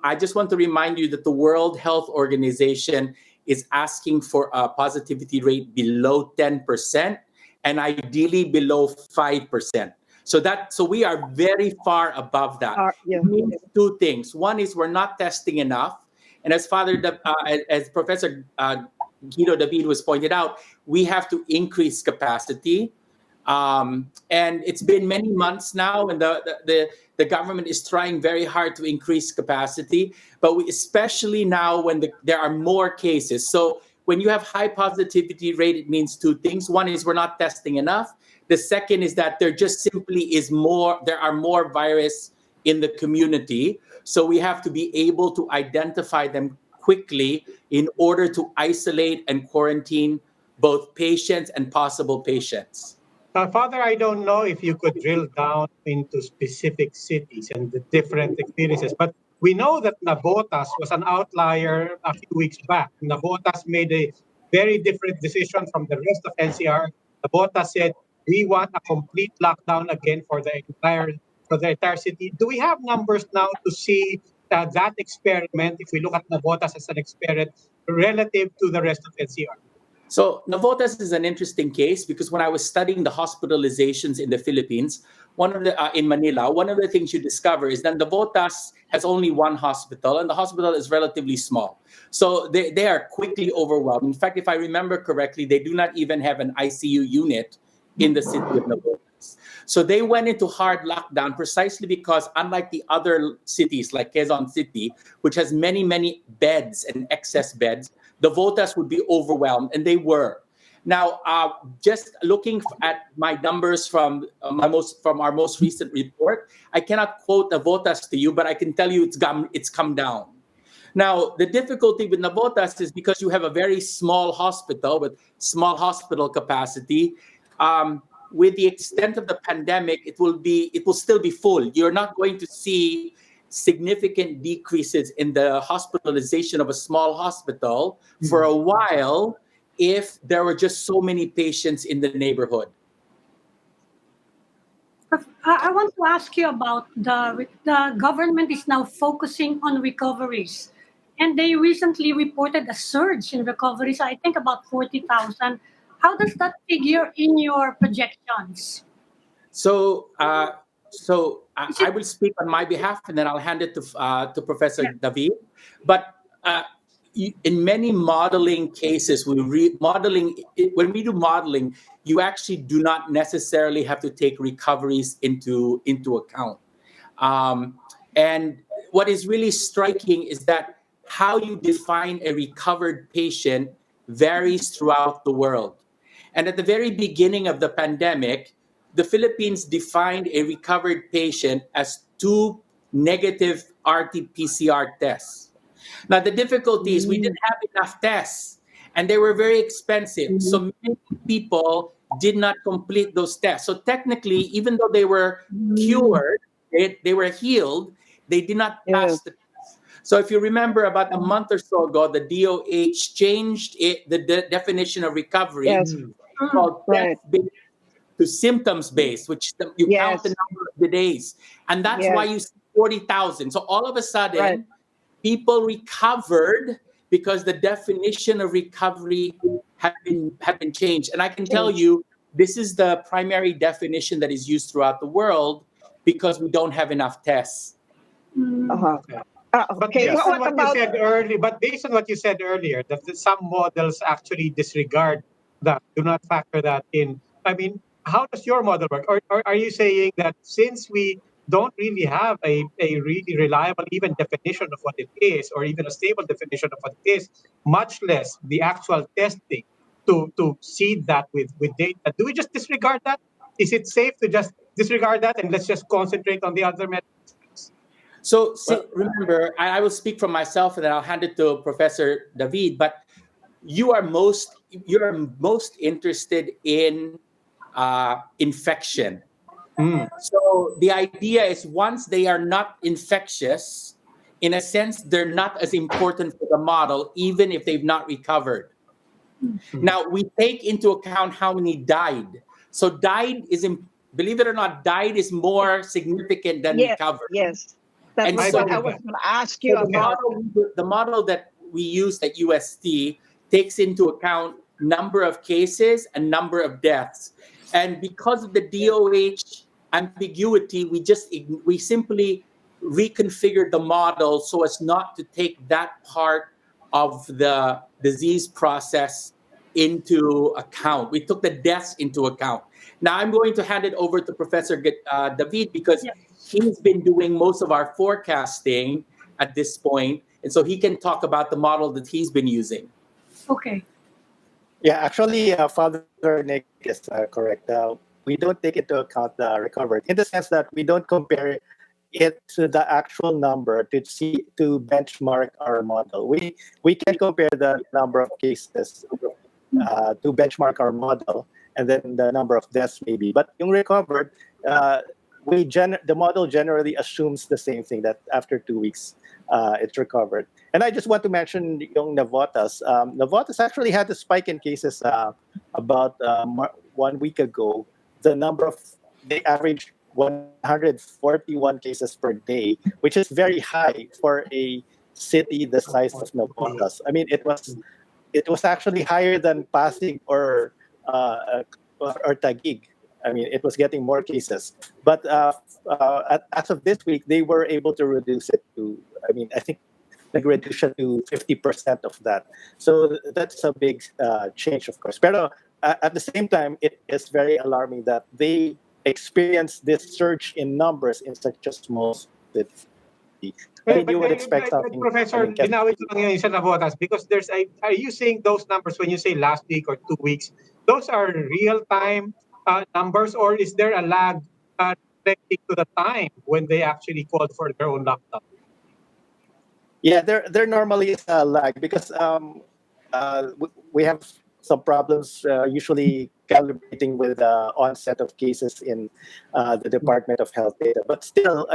I just want to remind you that the World Health Organization is asking for a positivity rate below 10% and ideally below 5%. So we are very far above that.
Yeah.
It means two things. One is we're not testing enough, and as Professor Guido David was pointed out, we have to increase capacity. And it's been many months now, and the government is trying very hard to increase capacity, but especially now when there are more cases. So when you have high positivity rate, it means two things. One is we're not testing enough. The second is that there just simply there are more virus in the community. So we have to be able to identify them quickly in order to isolate and quarantine both patients and possible patients.
Father, I don't know if you could drill down into specific cities and the different experiences, but we know that Navotas was an outlier a few weeks back. Navotas made a very different decision from the rest of NCR. Navotas said, we want a complete lockdown again for the entire city. Do we have numbers now to see that experiment, if we look at Navotas as an experiment, relative to the rest of NCR?
So Navotas is an interesting case because when I was studying the hospitalizations in the Philippines, in Manila, one of the things you discover is that Navotas has only one hospital, and the hospital is relatively small. So they are quickly overwhelmed. In fact, if I remember correctly, they do not even have an ICU unit in the city of Navotas. So they went into hard lockdown precisely because, unlike the other cities like Quezon City, which has many, many beds and excess beds, the Navotas would be overwhelmed, and they were. Now, just looking at my numbers from our most recent report, I cannot quote Navotas to you, but I can tell you it's come down. Now, the difficulty with Navotas is because you have a very small hospital with small hospital capacity. With the extent of the pandemic, it will still be full. You're not going to see significant decreases in the hospitalization of a small hospital for a while if there were just so many patients in the neighborhood.
I want to ask you about the government is now focusing on recoveries, and they recently reported a surge in recoveries. I think about 40,000. How does that figure in your projections?
So I will speak on my behalf, and then I'll hand it to Professor David. But in many modeling cases, when we do modeling, you actually do not necessarily have to take recoveries into account. And what is really striking is that how you define a recovered patient varies throughout the world. And at the very beginning of the pandemic, the Philippines defined a recovered patient as 2 negative RT-PCR tests. Now, the difficulty is we didn't have enough tests, and they were very expensive. So many people did not complete those tests. So technically, even though they were cured, they were healed, they did not pass the test. So if you remember, about a month or so ago, the DOH changed the definition of recovery called test-based to symptoms-based, which you count the number of the days. And that's why you see 40,000. So all of a sudden, people recovered because the definition of recovery had been changed. And I can tell you, this is the primary definition that is used throughout the world because we don't have enough tests.
But based on what you said earlier, that some models actually disregard that, do not factor that in. I mean, how does your model work? Or are you saying that since we don't really have a really reliable even definition of what it is, or even a stable definition of what it is, much less the actual testing to seed that with data, do we just disregard that? Is it safe to just disregard that and let's just concentrate on the other methods?
So remember, I will speak for myself and then I'll hand it to Professor David, but you are most interested in infection. So the idea is once they are not infectious, in a sense, they're not as important for the model, even if they've not recovered. Now, we take into account how many died. So believe it or not, died is more significant than recovered.
Yes. That was what I was going to ask you about.
The model that we use at UST takes into account number of cases and number of deaths. And because of the DOH ambiguity, we simply reconfigured the model so as not to take that part of the disease process into account. We took the deaths into account. Now I'm going to hand it over to Professor David because he's been doing most of our forecasting at this point, and so he can talk about the model that he's been using.
Okay.
Yeah, actually, Father Nick is correct. We don't take into account the recovered in the sense that we don't compare it to the actual number to benchmark our model. We can compare the number of cases to benchmark our model, and then the number of deaths maybe. But yung recovered, the model generally assumes the same thing, that after 2 weeks, it's recovered. And I just want to mention yung Navotas. Navotas actually had a spike in cases about 1 week ago. They averaged 141 cases per day, which is very high for a city the size of Navotas. I mean, it was actually higher than Pasig or Taguig. I mean, it was getting more cases. But as of this week, they were able to reduce it to, I think like reduction to 50% of that. So that's a big change, of course. But at the same time, it is very alarming that they experience this surge in numbers in such a small city. You would expect something.
Professor, ginawit ko lang yun sa Navotas because are you seeing those numbers when you say last week or 2 weeks? Those are real-time numbers, or is there a lag respecting to the time when they actually called for their own lockdown?
Yeah, there normally is a lag because we have some problems usually calibrating with the onset of cases in the Department of Health data. But still,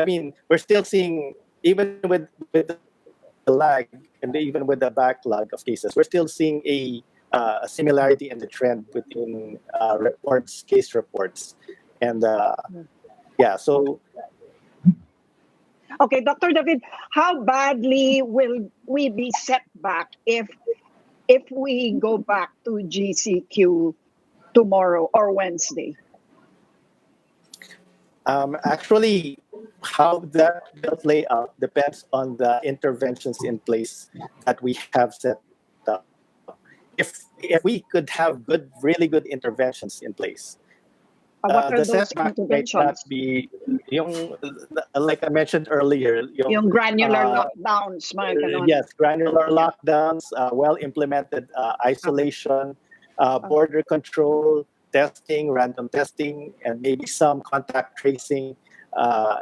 we're still seeing, even with the lag and even with the backlog of cases, we're still seeing a similarity in the trend between case reports. And so...
Okay, Dr. David, how badly will we be set back if we go back to GCQ tomorrow or Wednesday?
Actually, how that will play out depends on the interventions in place that we have set up. If we could have really good interventions in place,
what are
the
those
setback might
interventions?
not be like I mentioned earlier.
Yung granular lockdowns, mga ganon.
Yes, granular lockdowns, well-implemented isolation, border control, testing, random testing, and maybe some contact tracing,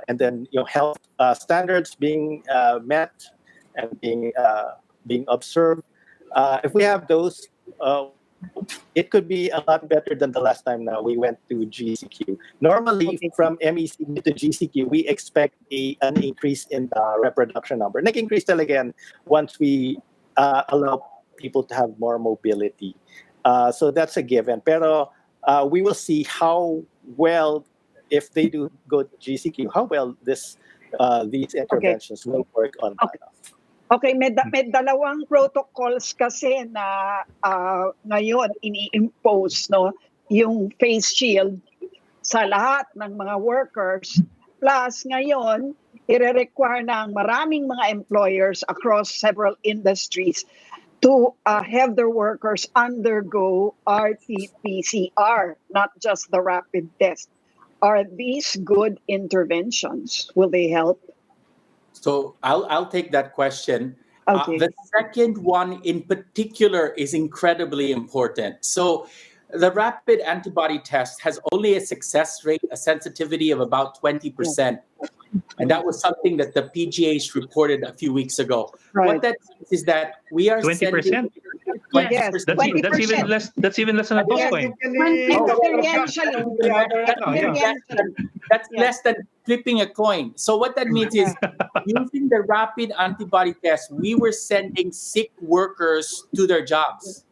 and then health standards being met and being observed. If we have those, it could be a lot better than the last time now we went to GCQ. Normally, from MECU to GCQ, we expect an increase in the reproduction number. Nag-increase talaga yan once we allow people to have more mobility. So that's a given. Pero we will see how well, if they do go to GCQ, how well these interventions will work on that.
Okay, may dalawang protocols kasi na ngayon ini-impose, no, yung face shield sa lahat ng mga workers. Plus ngayon, ire-require ng maraming mga employers across several industries to have their workers undergo RT-PCR, not just the rapid test. Are these good interventions? Will they help?
So I'll take that question.
Okay.
The second one in particular is incredibly important. So the rapid antibody test has only a success rate, a sensitivity of about 20%. And that was something that the PGH reported a few weeks ago.
Right.
What that means is that we are
20%?
Yes,
20%.
That's even
20%.
less. That's even less than a dose point.
Experientially.
Less
Experientially.
that's
Yeah.
less than flipping a coin. So what that means is, using the rapid antibody test, we were sending sick workers to their jobs.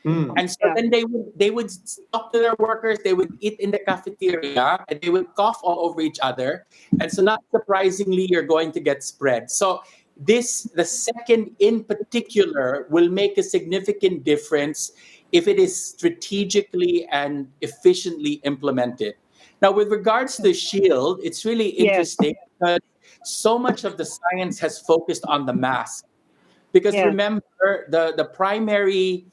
And so
Yeah.
then they would talk to their workers, they would eat in the cafeteria, and they would cough all over each other. And so, not surprisingly, you're going to get spread. So the second in particular, will make a significant difference if it is strategically and efficiently implemented. Now, with regards to Shield, it's really
Yes.
interesting because so much of the science has focused on the mask. Because
Yeah.
remember, the primary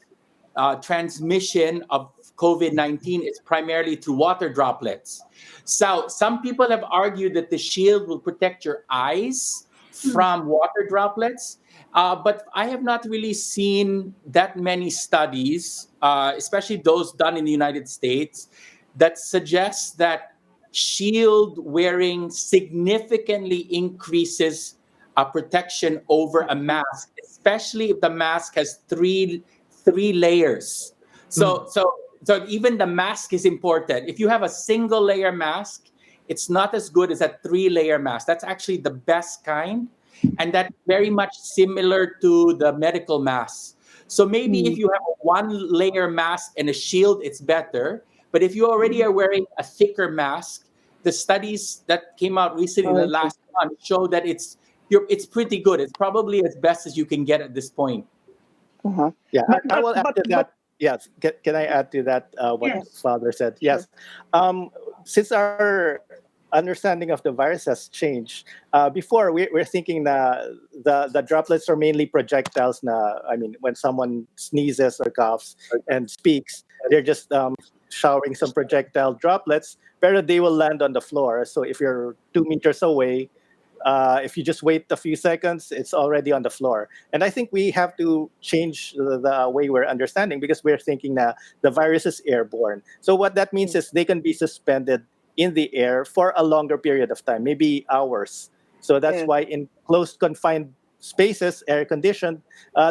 transmission of COVID 19 is primarily through water droplets. So, some people have argued that the shield will protect your eyes from water droplets. But I have not really seen that many studies, especially those done in the United States, that suggest that shield wearing significantly increases protection over a mask, especially if the mask has three layers. So even the mask is important. If you have a single layer mask, it's not as good as a three-layer mask. That's actually the best kind, and that's very much similar to the medical mask. So maybe if you have a one-layer mask and a shield, it's better. But if you already are wearing a thicker mask, the studies that came out recently in the last month show that it's pretty good. It's probably as best as you can get at this point.
Yeah,
But
I will add to that.
but
Yes, can I add to that what
yes.
Father said?
Sure.
Yes. Since our understanding of the virus has changed, before we're thinking the droplets are mainly projectiles. I mean, when someone sneezes or coughs and speaks, they're just showering some projectile droplets, but they will land on the floor. So if you're 2 meters away, if you just wait a few seconds, it's already on the floor. And I think we have to change the way we're understanding, because we're thinking that the virus is airborne. So what that means is they can be suspended in the air for a longer period of time, maybe hours. So that's
Yes.
why in closed, confined spaces, air conditioned,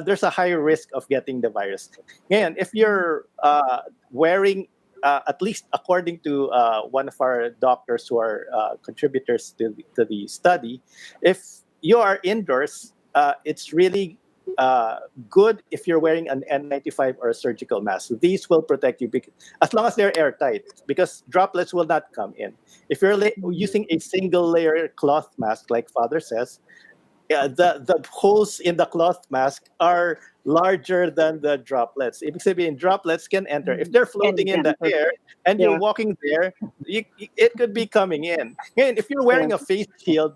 there's a higher risk of getting the virus. And if you're wearing at least according to one of our doctors who are contributors to the study, if you are indoors, it's really good if you're wearing an N95 or a surgical mask. These will protect you as long as they're airtight, because droplets will not come in. If you're using a single layer cloth mask, like Father says, the holes in the cloth mask are larger than the droplets. Ibig sabihin, droplets can enter. If they're floating in the air and you're
Yeah.
walking there, it could be coming in. And if you're wearing a face shield,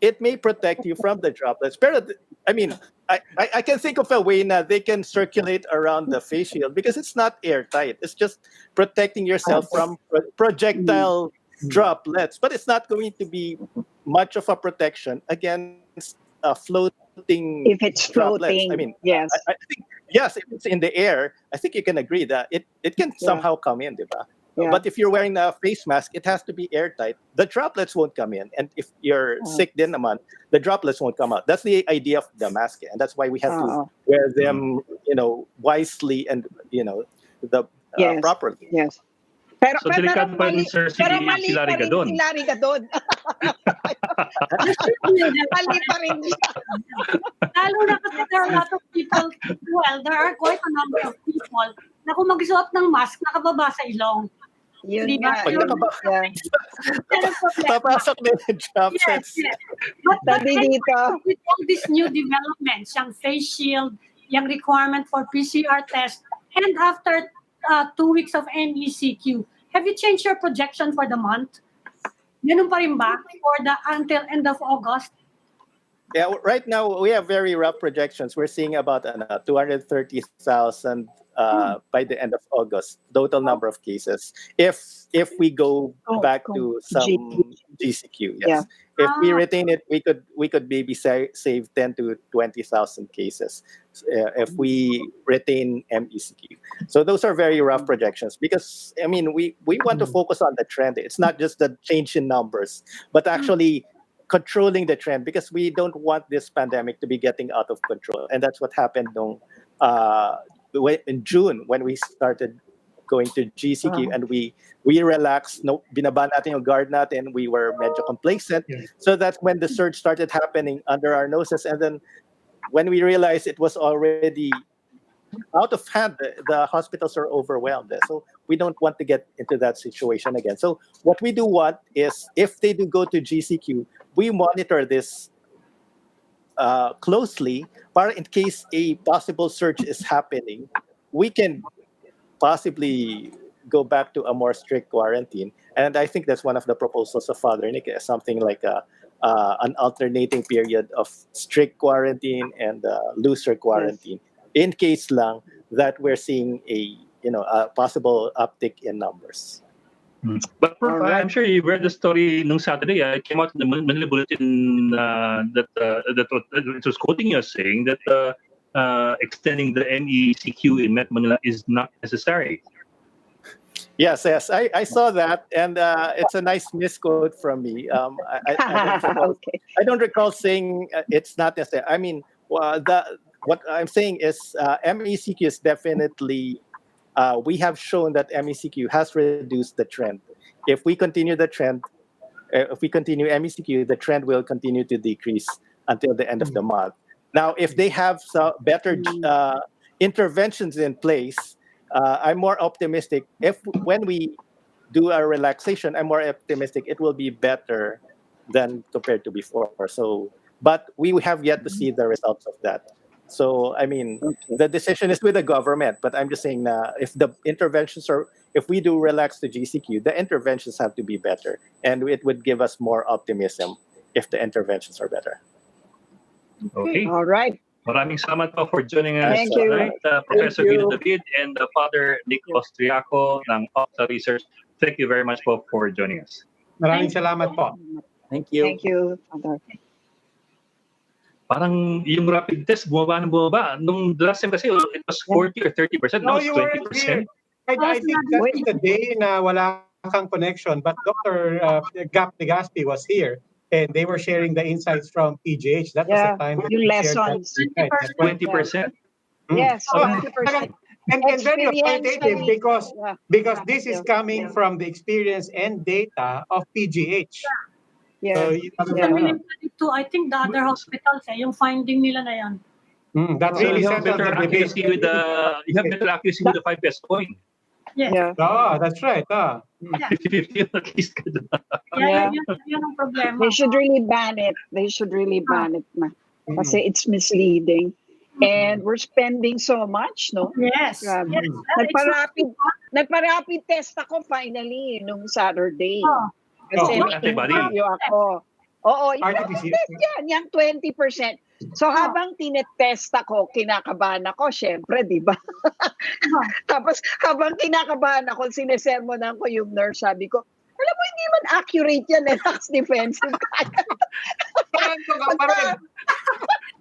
it may protect you from the droplets. But I mean, I can think of a way now they can circulate around the face shield, because it's not airtight. It's just protecting yourself from projectile droplets. But it's not going to be much of a protection against floating
If it's
droplets. I
floating,
mean,
yes.
I think, yes, if it's in the air, I think you can agree that it can somehow come in, diba?
Yeah.
But if you're wearing a face mask, it has to be airtight. The droplets won't come in. And if you're sick din naman, the droplets won't come out. That's the idea of the mask. And that's why we have to wear them, wisely and, the
Yes.
properly.
Yes. Pero,
So delikado pa rin, sir, si
mali pa
Larry
rin
Gadon.
si Larry Gadon. Mali pa rin siya.
Lalo na kasi there are a lot of people, there are quite a number of people na kung magsuot ng mask, nakababa sa ilong.
Yun
Diba?
nga.
Pag papasok din yung droplets.
Yes. But
Sabi dito.
with all these new developments, yung face shield, yung requirement for PCR test, and after 2 weeks of MECQ, have you changed your projection for the month? Ganun pa rin ba? Until end of August?
Yeah, right now we have very rough projections. We're seeing about 230,000 by the end of August, total number of cases. If we go back to some GCQ, yes.
Yeah.
If we retain it, we could maybe save 10 to 20,000 cases if we retain MECQ. So those are very rough projections, because I mean we want to focus on the trend. It's not just the change in numbers, but actually controlling the trend, because we don't want this pandemic to be getting out of control. And that's what happened in June when we started going to GCQ and we relaxed, no, binaba natin yung guard natin, we were medyo complacent. So that's when the surge started happening under our noses. And then when we realized it was already out of hand, the hospitals are overwhelmed. So we don't want to get into that situation again. So what we do want is, if they do go to GCQ, we monitor this closely, para in case a possible surge is happening, we can possibly go back to a more strict quarantine. And I think that's one of the proposals of Father Nick, something like an alternating period of strict quarantine and looser quarantine, in case lang that we're seeing a possible uptick in numbers.
But Prof, I'm sure you read the story nung Saturday. It came out in the Manila Bulletin that it was quoting you as saying that extending the MECQ in Met Manila is not necessary.
Yes, I saw that, and it's a nice misquote from me. I don't recall saying it's not necessary. I mean, what I'm saying is MECQ is definitely. We have shown that MECQ has reduced the trend. If we continue the trend, if we continue MECQ, the trend will continue to decrease until the end of the month. Now, if they have better interventions in place, I'm more optimistic. When we do a relaxation, I'm more optimistic it will be better than compared to before. So, but we have yet to see the results of that. So, I mean, the decision is with the government, but I'm just saying if the interventions if we do relax the GCQ, the interventions have to be better. And it would give us more optimism if the interventions are better.
Okay.
All right.
Maraming salamat po for joining us
Thank you.
tonight, Professor Guido David and Father Nick Austriaco ng Opta Research. Thank you very much po for joining us.
Maraming salamat po.
Thank you.
Thank you, Father.
Parang yung rapid test, bumaba. Nung last time kasi, it was 40 or 30%. Now
No,
it's
you weren't
20%.
here. I think that is the day na wala kang connection. But Dr. Gap Legaspi was here, and they were sharing the insights from PGH. That was the time that
yung
we shared that
lessons.
insight. That's why-
20%.
Yes,
Oh,
20%.
and very authoritative because this is
Yeah.
coming from the experience and data of PGH.
Yeah.
I think the other hospitals, yung finding nila na yan.
That
So
really
you have
settles
better
the debate.
accuracy with the 5S coin.
Yes.
Yeah.
Oh, that's right.
50-50 at least.
Yeah.
Yan ang problema.
They should really ban it. Na. Kasi it's misleading. And we're spending so much, no?
Yes.
Grabe.
Yes.
Nagpa-rapid test ako finally nung Saturday.
Oh.
Kasi may
antibody.
interview ako. Oo,
RT-PCR.
yung 20%. So habang tinetest ako, kinakabahan ako, syempre, di ba? Tapos habang kinakabahan ako, sinesermonan ko yung nurse, sabi ko, alam mo, hindi man accurate yan, relax defensive.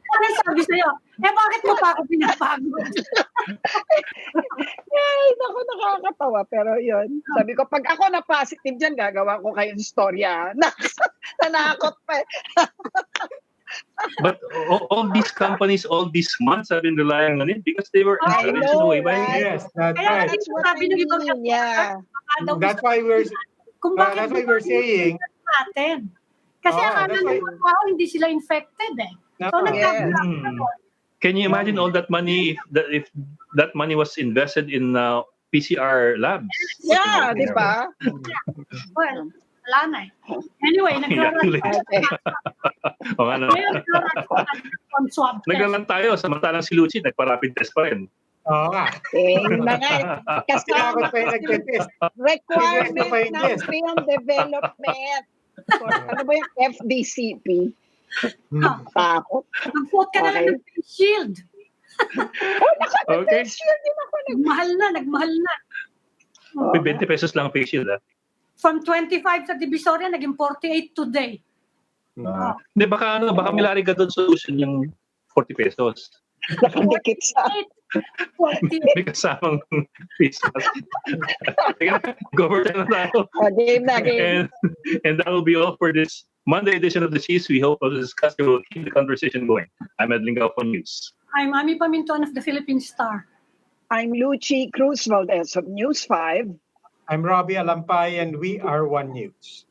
Ano sabi sa'yo? Bakit mo pa ako pinapagod?
Ay, naku, nakakatawa. Pero yun, sabi ko, pag ako na positive dyan, gagawa ko kayong storya. Nanakot pa.
But all these companies, all these months have been relying on it because they were
I
encouraged in a
know,
way by
right?
Yes, that's
Kaya
right.
That's what I
sabi ng ibang
mean, yeah.
That's why we're
Kung bakit
that's why we're saying.
natin. Kasi akala
that's why-
ng mga tao hindi sila infected eh. So
Yes.
Can you imagine all that money if that money was invested in PCR labs?
Yeah, di ba?
Well, wala na eh. Anyway, nagraran
Okay.
O ano?
on swab test.
Naglalang tayo, samantalang si Lucy nagpa-rapid test pa rin.
Oo nga.
Na nga.
Tinakot
Kasama
pa yung nagtitest.
requirement
pa yung
ng
test.
film development. Ano ba yung FDCP? Takot.
Mag-quote ka na lang ng face shield.
Okay.
Sure din ako.
Nagmahal na.
May 20 pesos lang ang face shield.
From 25 sa Divisoria, naging 48 today.
Hindi, baka may lari ka doon solution yung 40 pesos.
Nakadikit sa...
May kasamang face mask. Go over na tayo.
Game na, game.
And that will be all for this Monday edition of the Chiefs. We hope to discuss. We will keep the conversation going. I'm Ed Lingao for News.
I'm Ami Pamintuan of the Philippine Star.
I'm Lucy Cruz Valdez of News 5.
I'm Robbie Alampay, and we are One News.